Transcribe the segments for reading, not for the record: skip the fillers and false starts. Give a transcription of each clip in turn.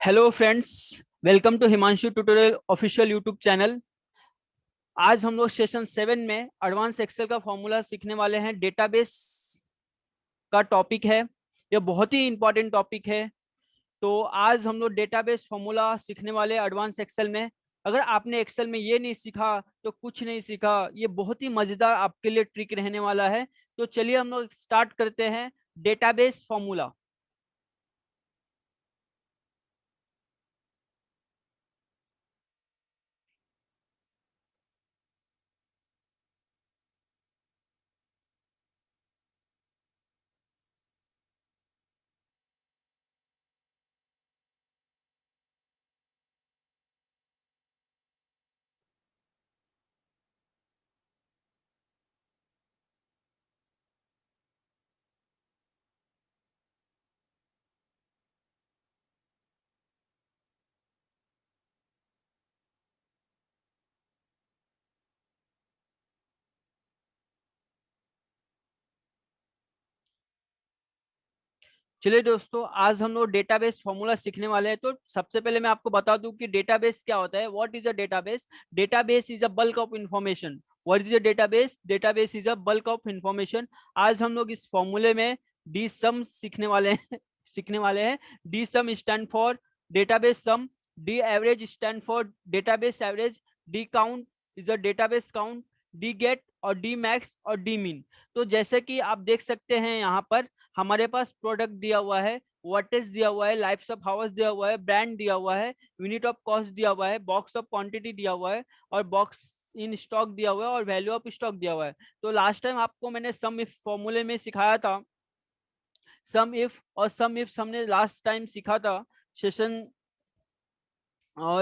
Hello friends, welcome to Himanshu tutorial official YouTube channel. आज हम लोग सेशन 7 में एडवांस एक्सेल का फॉर्मूला सीखने वाले हैं। डेटाबेस का टॉपिक है, यह बहुत ही इंपॉर्टेंट टॉपिक है। तो आज हम लोग डेटाबेस फॉर्मूला सीखने वाले एडवांस एक्सेल में। अगर आपने एक्सेल में ये नहीं सीखा तो कुछ नहीं सीखा। ये बहुत ही मजेदार आपके लिए ट्रिक रहने वाला है। तो चलिए हम लोग स्टार्ट करते हैं डेटाबेस फॉर्मूला। चलिए दोस्तों, आज हम लोग डेटाबेस फॉर्मूला सीखने वाले हैं। तो सबसे पहले मैं आपको बता दूं कि डेटाबेस क्या होता है। What is a database? Database is a bulk of information. What is a database? Database is a bulk of information. आज हम लोग इस फॉर्मूले में डी सम सीखने वाले हैं सीखने वाले हैं। D sum stand for database sum. D average stand for database average. D count is a database count. D get और डी मैक्स और डी मीन। तो जैसे कि आप देख सकते हैं, यहाँ पर हमारे पास प्रोडक्ट दिया हुआ है, वर्टेज दिया हुआ है, लाइफ्स ऑफ हावर्स दिया हुआ है, ब्रांड दिया हुआ है, यूनिट ऑफ कॉस्ट दिया हुआ है, बॉक्स ऑफ क्वांटिटी दिया हुआ है, और बॉक्स इन स्टॉक दिया हुआ है, और वैल्यू ऑफ स्टॉक दिया हुआ है। तो लास्ट टाइम आपको मैंने सम इफ फॉर्मूले में सिखाया था। सम इफ और सम इफ हमने लास्ट टाइम सीखा था सेशन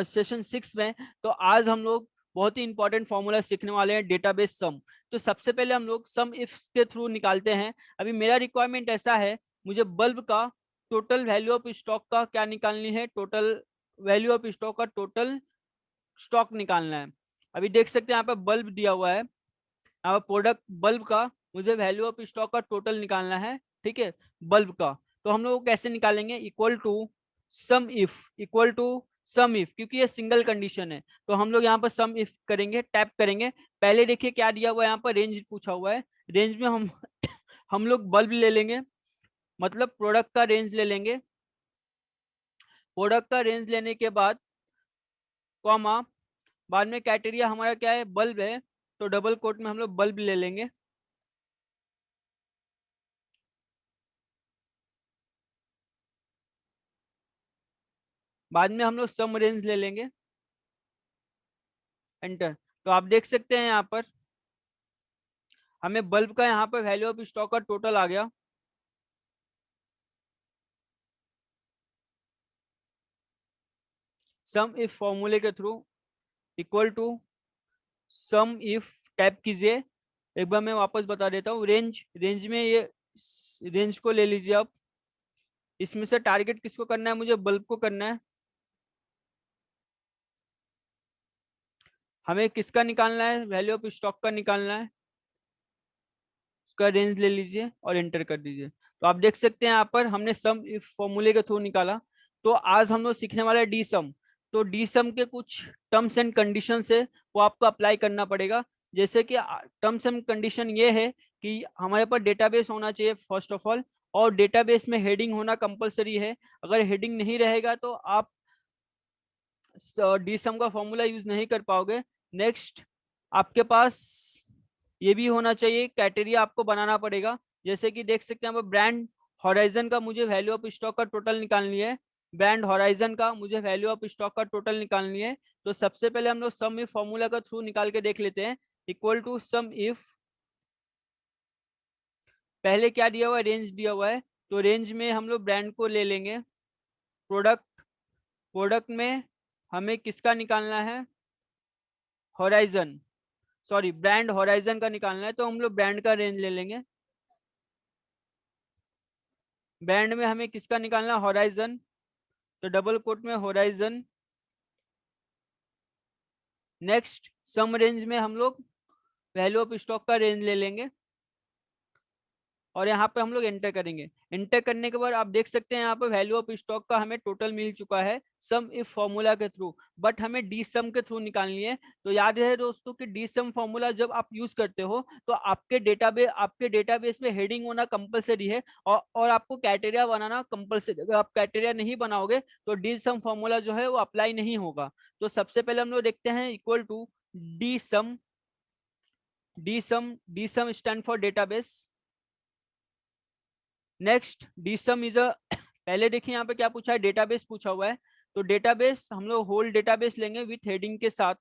सेशन 6 में। तो आज हम लोग बहुत ही इंपॉर्टेंट फॉर्मूला सीखने वाले हैं, डेटाबेस सम। तो सबसे पहले हम लोग सम इफ के थ्रू निकालते हैं। अभी मेरा रिक्वायरमेंट ऐसा है, मुझे बल्ब का टोटल वैल्यू ऑफ स्टॉक का क्या निकालनी है, टोटल वैल्यू ऑफ स्टॉक का टोटल स्टॉक निकालना है। अभी देख सकते हैं यहाँ पे बल्ब दिया हुआ है, यहाँ पे प्रोडक्ट बल्ब का मुझे वैल्यू ऑफ स्टॉक का टोटल निकालना है। ठीक है, बल्ब का। तो हम लोग कैसे निकालेंगे? Equal to sum if, equal to sum if, क्योंकि ये सिंगल कंडीशन है। तो हम लोग यहाँ पर सम इफ करेंगे, टैप करेंगे। पहले देखिए क्या दिया हुआ है, यहाँ पर रेंज पूछा हुआ है। रेंज में हम हम लोग बल्ब ले लेंगे, मतलब प्रोडक्ट का रेंज ले लेंगे। प्रोडक्ट का रेंज लेने के बाद कॉमा, बाद में क्राइटेरिया हमारा क्या है, बल्ब है। तो डबल कोट में हम लोग बल्ब ले लेंगे। बाद में हम लोग सम रेंज ले लेंगे, एंटर। तो आप देख सकते हैं यहाँ पर हमें बल्ब का यहाँ पर वैल्यू ऑफ स्टॉक का टोटल आ गया। सम इफ फॉर्मूले के through equal to sum if, tap कीजिए। एक बार मैं वापस बता देता हूँ। रेंज, रेंज में ये रेंज को ले लीजिए आप। इसमें से टारगेट किसको करना है? मुझे बल्ब को करना है। हमें किसका निकालना है? वैल्यू ऑफ स्टॉक का निकालना है। उसका रेंज ले लीजिए और एंटर कर दीजिए। तो आप देख सकते हैं यहाँ पर हमने सम इफ फॉर्मूले के थ्रू निकाला। तो आज हम लोग सीखने वाले हैं डी सम। तो डी सम के कुछ टर्म्स एंड कंडीशन है, वो आपको अप्लाई करना पड़ेगा। जैसे कि टर्म्स एंड कंडीशन ये है कि हमारे पास डेटाबेस होना चाहिए फर्स्ट ऑफ ऑल, और डेटाबेस में हेडिंग होना कंपलसरी है। अगर हेडिंग नहीं रहेगा तो आप डी सम का फॉर्मूला यूज नहीं कर पाओगे। नेक्स्ट, आपके पास ये भी होना चाहिए, क्राइटेरिया आपको बनाना पड़ेगा। जैसे कि देख सकते हैं यहाँ पर ब्रांड हॉराइजन का मुझे वैल्यू ऑफ स्टॉक का टोटल निकालनी है। ब्रांड हॉराइजन का मुझे वैल्यू ऑफ स्टॉक का टोटल निकालनी है। तो सबसे पहले हम लोग सम इफ फॉर्मूला का थ्रू निकाल के देख लेते हैं। इक्वल टू सम इफ, पहले क्या दिया हुआ है, रेंज दिया हुआ है। तो रेंज में हम लोग ब्रांड को ले लेंगे। प्रोडक्ट, प्रोडक्ट में हमें किसका निकालना है, हॉराइजन, सॉरी ब्रांड हॉराइजन का निकालना है। तो हम लोग ब्रांड का रेंज ले लेंगे। ब्रांड में हमें किसका निकालना है, हॉराइजन। तो डबल कोट में हॉराइजन। नेक्स्ट, सम रेंज में हम लोग वैल्यू ऑफ स्टॉक का रेंज ले लेंगे। और यहाँ पे हम लोग एंटर करेंगे। एंटर करने के बाद आप देख सकते हैं यहाँ पे वैल्यू ऑफ स्टॉक का हमें टोटल मिल चुका है सम इफ फॉर्मूला के थ्रू, बट हमें डी सम के थ्रू निकालनी है। तो याद रहे दोस्तों कि डी सम फॉर्मूला जब आप यूज करते हो तो आपके डेटाबेस में हेडिंग होना कंपलसरी है, और आपको क्राइटेरिया बनाना कंपलसरी। अगर आप क्राइटेरिया नहीं बनाओगे तो डी सम फॉर्मूला जो है वो अप्लाई नहीं होगा। तो सबसे पहले हम लोग देखते हैं equal to D sum. D sum stand for database. Next D sum is a पहले देखिए यहाँ पे क्या पूछा है, डेटाबेस पूछा हुआ है। तो डेटाबेस हम लोग होल डेटाबेस लेंगे विथ हेडिंग के साथ।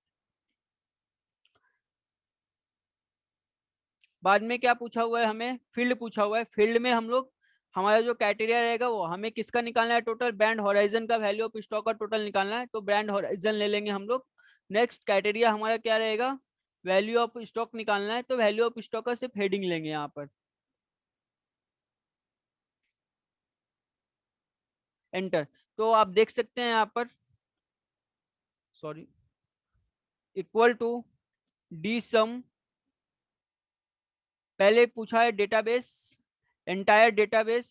बाद में क्या पूछा हुआ है, हमें फील्ड पूछा हुआ है। फील्ड में हम लोग हमारा जो क्राइटेरिया रहेगा वो हमें किसका निकालना है, टोटल ब्रांड हॉराइजन का वैल्यू ऑफ स्टॉक का टोटल निकालना है। तो ब्रांड हॉराइजन ले लेंगे हम लोग। नेक्स्ट क्राइटेरिया हमारा क्या रहेगा, वैल्यू ऑफ स्टॉक निकालना है। तो वैल्यू ऑफ स्टॉक का सिर्फ हेडिंग लेंगे यहाँ पर। एंटर। तो आप देख सकते हैं यहाँ पर, सॉरी, इक्वल टू डी सम। पहले पूछा है database, entire database.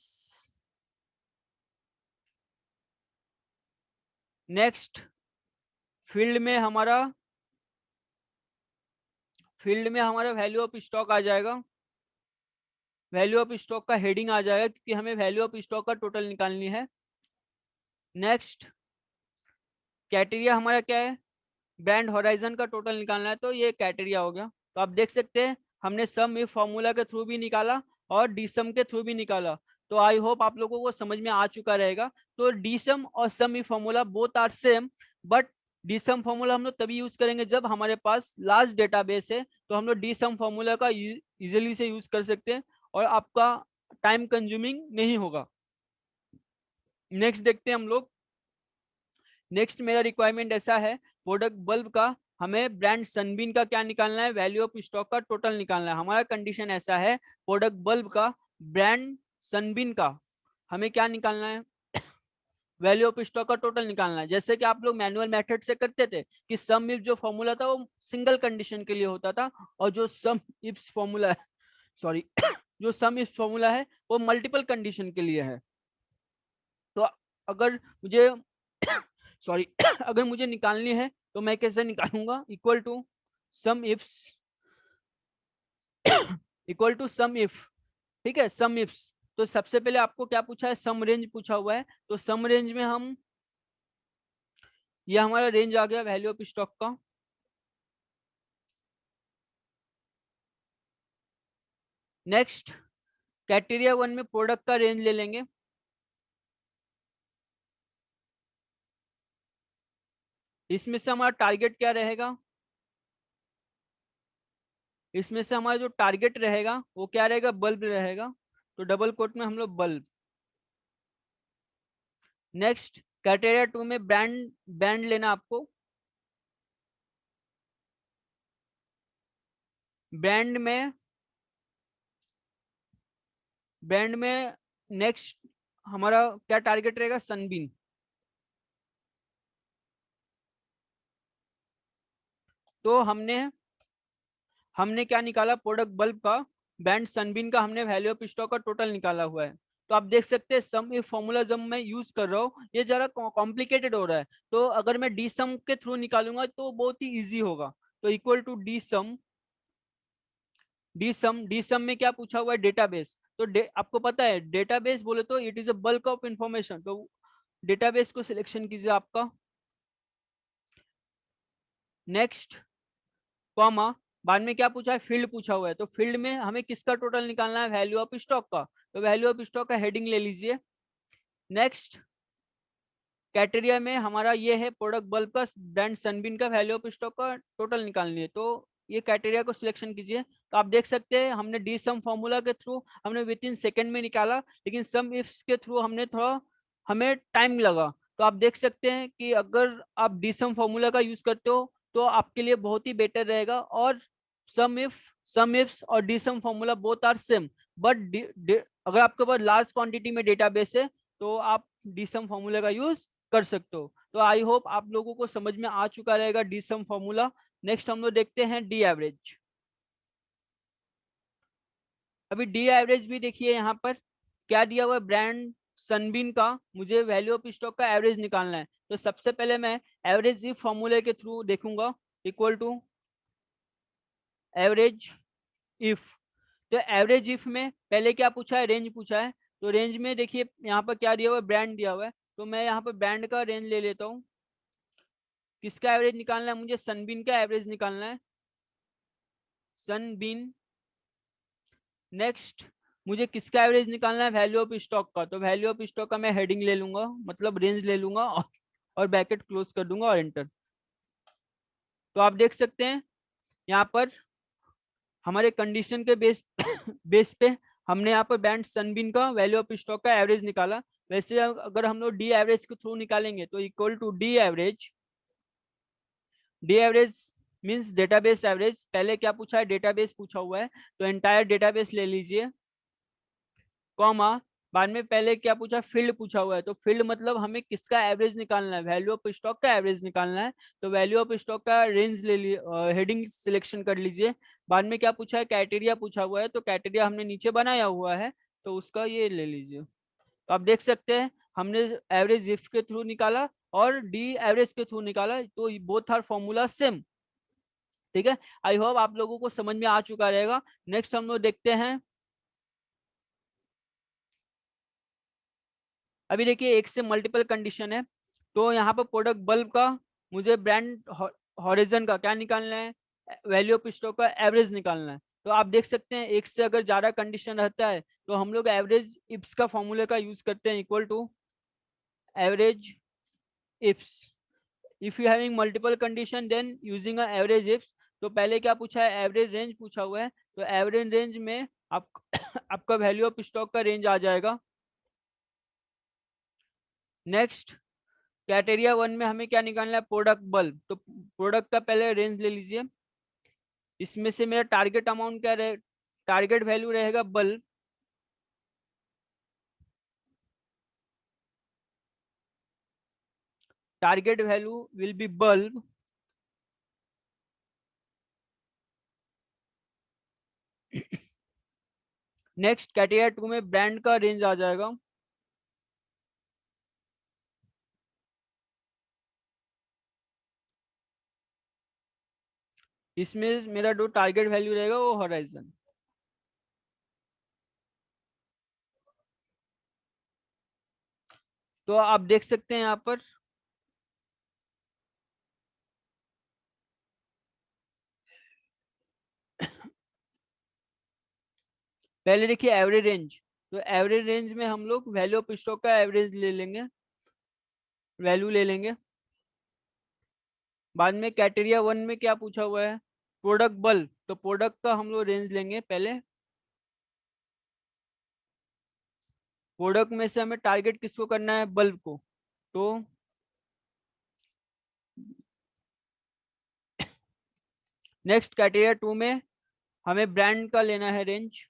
Next field में हमारा वैल्यू ऑफ स्टॉक आ जाएगा। वैल्यू ऑफ स्टॉक का हेडिंग आ जाएगा क्योंकि हमें वैल्यू ऑफ स्टॉक का टोटल निकालनी है। नेक्स्ट क्राइटेरिया हमारा क्या है, ब्रांड हॉराइजन का टोटल निकालना है। तो ये क्राइटेरिया हो गया। तो आप देख सकते हैं हमने सम इफ फॉर्मूला के थ्रू भी निकाला और डी सम के थ्रू भी निकाला। तो आई होप आप लोगों को समझ में आ चुका रहेगा। तो डी सम और sum if formula both are same, but D sum formula हम लोग तभी यूज करेंगे जब हमारे पास लार्ज डेटाबेस है। तो हम लोग डी सम फॉर्मूला का इजिली से यूज कर सकते हैं और आपका टाइम कंज्यूमिंग नहीं होगा। नेक्स्ट देखते हैं हम लोग। नेक्स्ट मेरा रिक्वायरमेंट ऐसा है, प्रोडक्ट बल्ब का हमें ब्रांड सनबीन का क्या निकालना है, वैल्यू ऑफ स्टॉक का टोटल निकालना है। हमारा कंडीशन ऐसा है, प्रोडक्ट बल्ब का ब्रांड सनबीन का हमें क्या निकालना है, वैल्यू ऑफ स्टॉक का टोटल निकालना है। जैसे कि आप लोग मैनुअल मेथड से करते थे कि सम इफ जो फॉर्मूला था वो सिंगल कंडीशन के लिए होता था, और जो सम इफ फॉर्मूला है, सॉरी जो सम इफ फॉर्मूला है वो मल्टीपल कंडीशन के लिए है। तो अगर मुझे सॉरी अगर मुझे निकालनी है तो मैं कैसे निकालूंगा, equal to sum ifs, equal to sum if. ठीक है, सम इफ्स। तो सबसे पहले आपको क्या पूछा है, सम रेंज पूछा हुआ है। तो सम रेंज में हम, ये हमारा रेंज आ गया वैल्यू ऑफ स्टॉक का। नेक्स्ट क्राइटेरिया वन में प्रोडक्ट का रेंज ले लेंगे। इसमें से हमारा टारगेट क्या रहेगा, इसमें से हमारा जो टारगेट रहेगा वो क्या रहेगा, बल्ब रहेगा। तो डबल कोट में हम लोग बल्ब। नेक्स्ट क्राइटेरिया टू में ब्रांड, ब्रांड लेना आपको। ब्रांड में, ब्रांड में नेक्स्ट हमारा क्या टारगेट रहेगा, सनबीन। तो हमने हमने क्या निकाला, प्रोडक्ट बल्ब का ब्रांड सनबीन का हमने वैल्यू ऑफ स्टॉक का टोटल निकाला हुआ है। तो आप देख सकते हैं सम इफ फॉर्मूला जब मैं यूज कर रहा हूँ ये जरा कॉम्प्लिकेटेड हो रहा है। तो अगर मैं डी सम के थ्रू निकालूंगा तो बहुत ही इजी होगा। तो equal to D sum. D sum में क्या पूछा हुआ है, डेटाबेस। तो आपको पता है डेटाबेस बोले तो it is a bulk of information. तो डेटाबेस को सिलेक्शन कीजिए आपका। नेक्स्ट कॉमा, बाद में क्या पूछा है, फील्ड पूछा हुआ है। तो फील्ड में हमें किसका टोटल निकालना है, वैल्यू ऑफ स्टॉक का। तो वैल्यू ऑफ स्टॉक का हेडिंग ले लीजिए। नेक्स्ट कैटेरिया में हमारा ये है, प्रोडक्ट बल्ब का ब्रांड सनबीन का वैल्यू ऑफ स्टॉक का टोटल निकालनी है। तो ये क्राइटेरिया को सिलेक्शन कीजिए। तो आप देख सकते हैं हमने डी सम फॉर्मूला के थ्रू हमने विद इन सेकेंड में निकाला, लेकिन सम इफ्स के थ्रू हमने थोड़ा, हमें टाइम लगा। तो आप देख सकते हैं कि अगर आप डी सम फॉर्मूला का यूज करते हो तो आपके लिए बहुत ही बेटर रहेगा। और सम इफ, सम इफ्स और D sum formula both are same, but अगर आपके पास लार्ज क्वांटिटी में डेटाबेस है तो आप डी सम फॉर्मूला का यूज कर सकते हो। तो आई होप आप लोगों को समझ में आ चुका रहेगा डी सम फॉर्मूला। नेक्स्ट हम लोग देखते हैं डी एवरेज। अभी डी एवरेज भी देखिए यहाँ पर क्या दिया हुआ है, ब्रांड सनबीन का मुझे वैल्यू ऑफ स्टॉक का एवरेज निकालना है। तो सबसे पहले मैं एवरेज इफ फॉर्मूले के थ्रू देखूंगा, इक्वल टू एवरेज इफ। तो एवरेज इफ में पहले क्या पूछा है, रेंज पूछा है। तो रेंज में देखिए यहाँ पर क्या दिया हुआ है, ब्रांड दिया हुआ है। तो मैं यहाँ पर ब्रांड का रेंज ले लेता हूँ। किसका एवरेज निकालना है मुझे, सनबीन का एवरेज निकालना है, सनबीन। नेक्स्ट मुझे किसका एवरेज निकालना है, वैल्यू ऑफ स्टॉक का। तो वैल्यू ऑफ स्टॉक का मैं हेडिंग ले लूंगा, मतलब रेंज ले लूंगा और ब्रैकेट क्लोज कर दूंगा और एंटर। तो आप देख सकते हैं यहाँ पर हमारे कंडीशन के बेस बेस पे हमने यहाँ पर बैंड सनबीन का वैल्यू ऑफ स्टॉक का एवरेज निकाला। वैसे अगर हम लोग डी एवरेज के थ्रू निकालेंगे तो equal to D average. D average means database average. पहले क्या पूछा है, डेटाबेस पूछा हुआ है, तो एंटायर डेटाबेस ले लीजिए, कॉमा बाद में पहले क्या पूछा, फील्ड पूछा हुआ है। तो फील्ड मतलब हमें किसका एवरेज निकालना है, वैल्यू ऑफ स्टॉक का एवरेज निकालना है। तो वैल्यू ऑफ स्टॉक का रेंज ले लीजिए, हेडिंग सिलेक्शन कर लीजिए। बाद में क्या पूछा है, क्राइटेरिया पूछा हुआ है, तो क्राइटेरिया हमने नीचे बनाया हुआ है, तो उसका ये ले लीजिए। तो आप देख सकते हैं हमने एवरेज इफ के थ्रू निकाला और डी एवरेज के थ्रू निकाला, तो बोथ आर फॉर्मूला सेम। ठीक है, आई होप आप लोगों को समझ में आ चुका रहेगा। नेक्स्ट हम लोग देखते हैं, अभी देखिए एक से मल्टीपल कंडीशन है। तो यहाँ पर प्रोडक्ट बल्ब का मुझे ब्रांड हॉरिजन का क्या निकालना है, वैल्यू ऑफ स्टॉक का एवरेज निकालना है। तो आप देख सकते हैं एक से अगर ज्यादा कंडीशन रहता है तो हम लोग एवरेज इफ्स का फॉर्मूले का यूज करते हैं, equal to average ifs. If you having multiple condition then using a average ifs. तो पहले क्या पूछा है, एवरेज रेंज पूछा हुआ है। तो एवरेज रेंज में आप आपका वैल्यू ऑफ स्टॉक का रेंज आ जाएगा। नेक्स्ट क्राइटेरिया वन में हमें क्या निकालना है, प्रोडक्ट बल्ब। तो प्रोडक्ट का पहले रेंज ले लीजिए। इसमें से मेरा टारगेट अमाउंट क्या रहे, टारगेट वैल्यू रहेगा bulb. Target value will be bulb. Next criteria two में ब्रांड का रेंज आ जाएगा। इसमें मेरा जो टारगेट वैल्यू रहेगा वो हॉराइजन। तो आप देख सकते हैं यहाँ पर पहले देखिए एवरेज रेंज। तो एवरेज रेंज में हम लोग वैल्यू ऑफ स्टॉक का एवरेज ले लेंगे, वैल्यू ले लेंगे। बाद में क्राइटेरिया वन में क्या पूछा हुआ है, प्रोडक्ट बल्ब। तो प्रोडक्ट का हम लोग रेंज लेंगे पहले। प्रोडक्ट में से हमें टारगेट किसको करना है, बल्ब को। तो नेक्स्ट क्राइटेरिया टू में हमें ब्रांड का लेना है रेंज।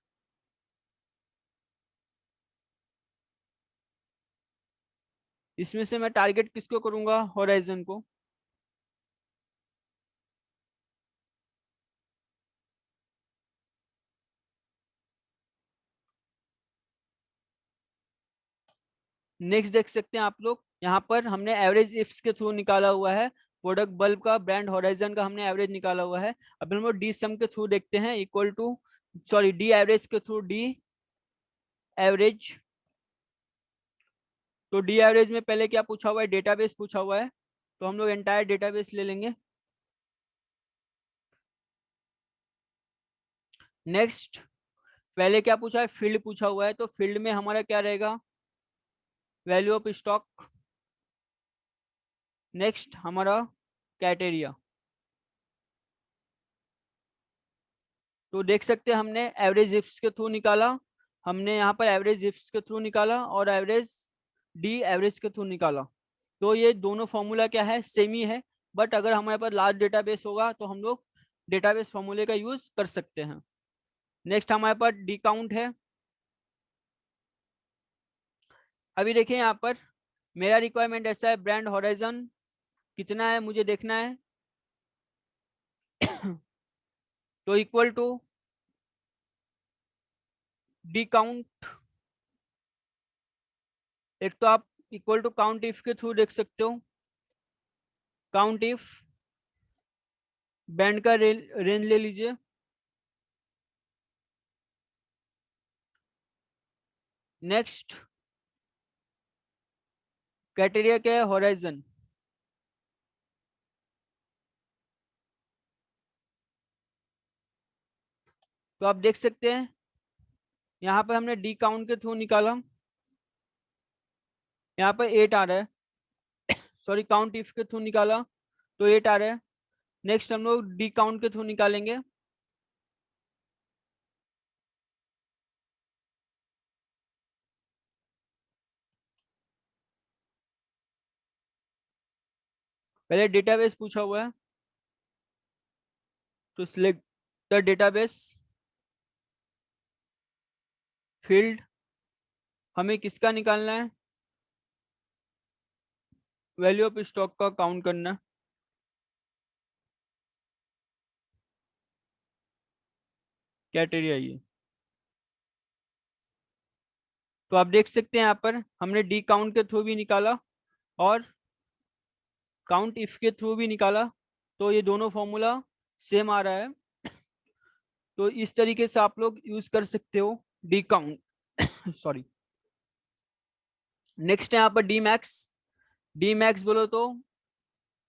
इसमें से मैं टारगेट किसको करूंगा, होराइजन को। नेक्स्ट देख सकते हैं आप लोग यहाँ पर हमने एवरेज इफ्स के थ्रू निकाला हुआ है, प्रोडक्ट बल्ब का ब्रांड होराइजन का हमने एवरेज निकाला हुआ है। अब हम लोग डी सम के थ्रू देखते हैं, equal to sorry D average के थ्रू डी एवरेज। तो डी एवरेज में पहले क्या पूछा हुआ है, डेटाबेस पूछा हुआ है। तो हम लोग एंटायर डेटाबेस ले लेंगे। नेक्स्ट पहले क्या पूछा है, फील्ड पूछा हुआ है। तो फील्ड में हमारा क्या रहेगा, वैल्यू ऑफ स्टॉक। नेक्स्ट हमारा क्राइटेरिया। तो देख सकते हैं हमने एवरेज इफ्स के थ्रू निकाला, हमने यहाँ पर एवरेज इफ्स के थ्रू निकाला और एवरेज डी एवरेज के थ्रू निकाला। तो ये दोनों फॉर्मूला क्या है, सेम ही है। बट अगर हमारे पास लार्ज डेटाबेस होगा तो हम लोग डेटाबेस फॉर्मूले का यूज कर सकते हैं। नेक्स्ट हमारे पास डी काउंट है। अभी देखिए यहाँ पर मेरा रिक्वायरमेंट ऐसा है, ब्रांड हॉराइजन कितना है मुझे देखना है। तो इक्वल टू डी काउंट, एक तो आप इक्वल टू काउंट इफ के थ्रू देख सकते हो, काउंट इफ बैंड का रेंज ले लीजिए, नेक्स्ट क्राइटेरिया क्या है, होराइजन, तो आप देख सकते हैं यहाँ पर हमने डी काउंट के थ्रू निकाला, यहाँ पर 8 आ रहा है, सॉरी काउंट इफ के थ्रू निकाला तो 8 आ रहा है। नेक्स्ट हम लोग डी काउंट के थ्रू निकालेंगे, पहले डेटाबेस पूछा हुआ है, तो सिलेक्ट द डेटाबेस फील्ड, हमें किसका निकालना है, वैल्यू ऑफ स्टॉक का काउंट करना है, क्राइटेरिया ये। तो आप देख सकते हैं यहाँ पर हमने डी काउंट के थ्रू भी निकाला और काउंट इफ के थ्रू भी निकाला, तो ये दोनों फॉर्मूला सेम आ रहा है। तो इस तरीके से आप लोग यूज कर सकते हो डी काउंट सॉरी। नेक्स्ट है यहाँ पर डी मैक्स, डी मैक्स बोलो तो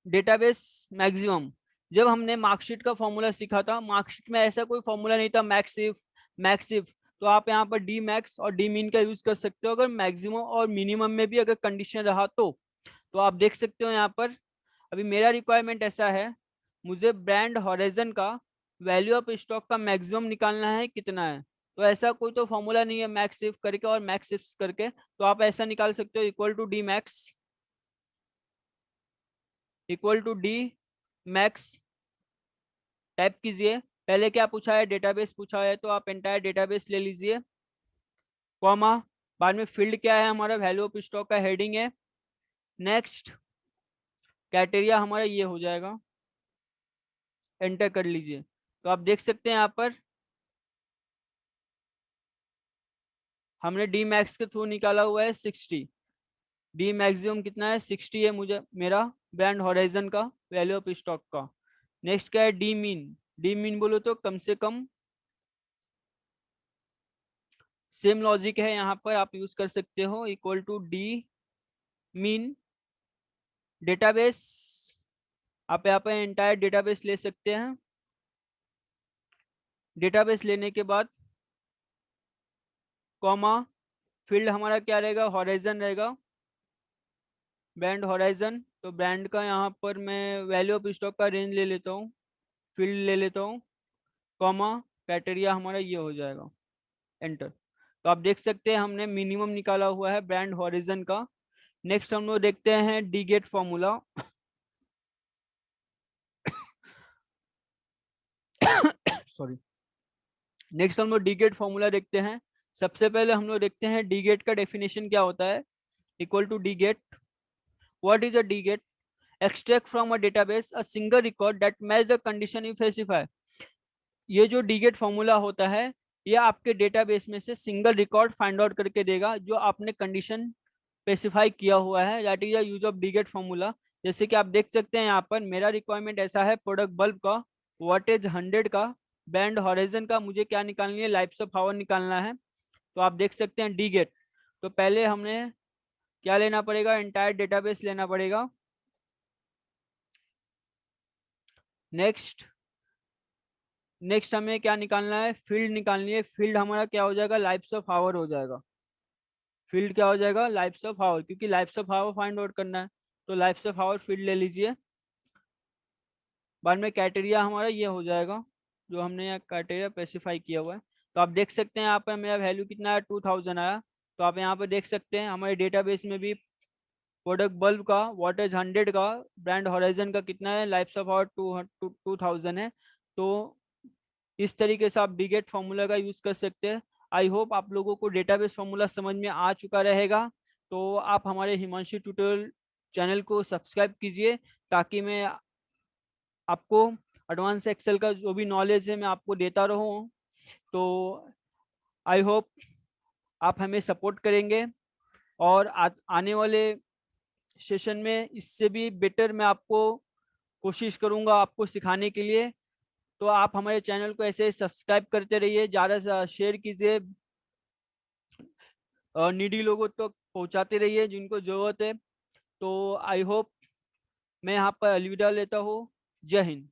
डेटाबेस मैक्सिमम। जब हमने मार्कशीट का फॉर्मूला सीखा था, मार्कशीट में ऐसा कोई फॉर्मूला नहीं था मैक्सिफ मैक्सिफ, तो आप यहाँ पर डी मैक्स और डी मीन का यूज कर सकते हो, अगर मैक्सिमम और मिनिमम में भी अगर कंडीशन रहा तो आप देख सकते हो यहाँ पर अभी मेरा रिक्वायरमेंट ऐसा है, मुझे ब्रांड हॉराइजन का वैल्यू ऑफ स्टॉक का मैक्सिमम निकालना है कितना है, तो ऐसा कोई तो फॉर्मूला नहीं है मैक्सिफ करके और मैक्सिफ करके, तो आप ऐसा निकाल सकते हो equal to D max, equal to D max, type कीजिए। पहले क्या पूछा है, डेटाबेस पूछा है, तो आप एंटायर डेटाबेस ले लीजिए, कॉमा, बाद में फील्ड क्या है हमारा, वैल्यू ऑफ स्टॉक का हेडिंग है, नेक्स्ट क्राइटेरिया हमारा ये हो जाएगा, एंटर कर लीजिए। तो आप देख सकते हैं यहाँ पर हमने डी मैक्स के थ्रू निकाला हुआ है 60, डी मैक्सिमम कितना है 60 है मुझे मेरा ब्रांड हॉराइजन का वैल्यू ऑफ स्टॉक का। नेक्स्ट क्या है डी मीन, डी मीन बोलो तो कम से कम, सेम लॉजिक है यहाँ पर आप यूज कर सकते हो, equal to D mean database, आप यहाँ पर एंटायर डेटाबेस ले सकते हैं, डेटाबेस लेने के बाद कॉमा, फील्ड हमारा क्या रहेगा, हॉराइजन रहेगा, ब्रांड हॉराइजन, तो ब्रांड का यहाँ पर मैं वैल्यू ऑफ स्टॉक का रेंज ले लेता हूँ, फील्ड ले लेता हूँ, कॉमा, क्राइटेरिया हमारा ये हो जाएगा, एंटर। तो आप देख सकते हैं हमने मिनिमम निकाला हुआ है ब्रांड हॉरिजन का। नेक्स्ट हम लोग देखते हैं D gate formula sorry. Next हम लोग डी गेट फॉर्मूला देखते हैं। सबसे पहले हम लोग देखते हैं डी गेट का डेफिनेशन क्या होता है, equal to D get, what is a D get, extract from a database a single record that match the condition you specify। ये जो डीगेट फॉर्मूला होता है, ये आपके डेटाबेस में से सिंगल रिकॉर्ड फाइंड आउट करके देगा जो आपने कंडीशन स्पेसिफाई किया हुआ है, that is the use of DGET formula. जैसे कि आप देख सकते हैं यहाँ पर मेरा रिक्वायरमेंट ऐसा है, प्रोडक्ट बल्ब का, वाटेज 100 का, बैंड हॉराइजन का, मुझे क्या निकालनी है, लाइफ्स ऑफ आवर निकालना है। तो आप देख सकते हैं डीगेट, तो पहले हमने क्या लेना पड़ेगा, एंटायर डेटाबेस लेना पड़ेगा। नेक्स्ट नेक्स्ट हमें क्या निकालना है, फील्ड निकालनी है, फील्ड हमारा क्या हो जाएगा, लाइफ्स ऑफ आवर हो जाएगा, फील्ड क्या हो जाएगा, लाइफ्स ऑफ आवर, क्योंकि lifes of hour find out करना है, तो लाइफ्स ऑफ आवर फील्ड ले लीजिए। बाद में क्राइटेरिया हमारा ये हो जाएगा जो हमने यहाँ क्राइटेरिया स्पेसिफाई किया हुआ है। तो आप देख सकते हैं यहाँ पर मेरा वैल्यू कितना है, 2000 आया। तो आप यहाँ पर देख सकते हैं हमारे डेटाबेस में भी प्रोडक्ट बल्ब का, वाटेज 100 का, ब्रांड हॉराइजन का कितना है, लाइफ्स ऑफ आवर 2000 है। तो इस तरीके से आप डीगेट फॉर्मूला का यूज कर सकते हैं। आई होप आप लोगों को डेटाबेस फॉर्मूला समझ में आ चुका रहेगा। तो आप हमारे हिमांशु ट्यूटोरियल चैनल को सब्सक्राइब कीजिए, ताकि मैं आपको एडवांस एक्सेल का जो भी नॉलेज है मैं आपको देता रहूं। तो आई होप आप हमें सपोर्ट करेंगे और आने वाले सेशन में इससे भी बेटर मैं आपको कोशिश करूंगा आपको सिखाने के लिए। तो आप हमारे चैनल को ऐसे सब्सक्राइब करते रहिए, ज़्यादा से शेयर कीजिए, नीडी लोगों तक पहुंचाते रहिए जिनको ज़रूरत है। तो आई होप मैं यहाँ पर अलविदा लेता हूँ। जय हिंद।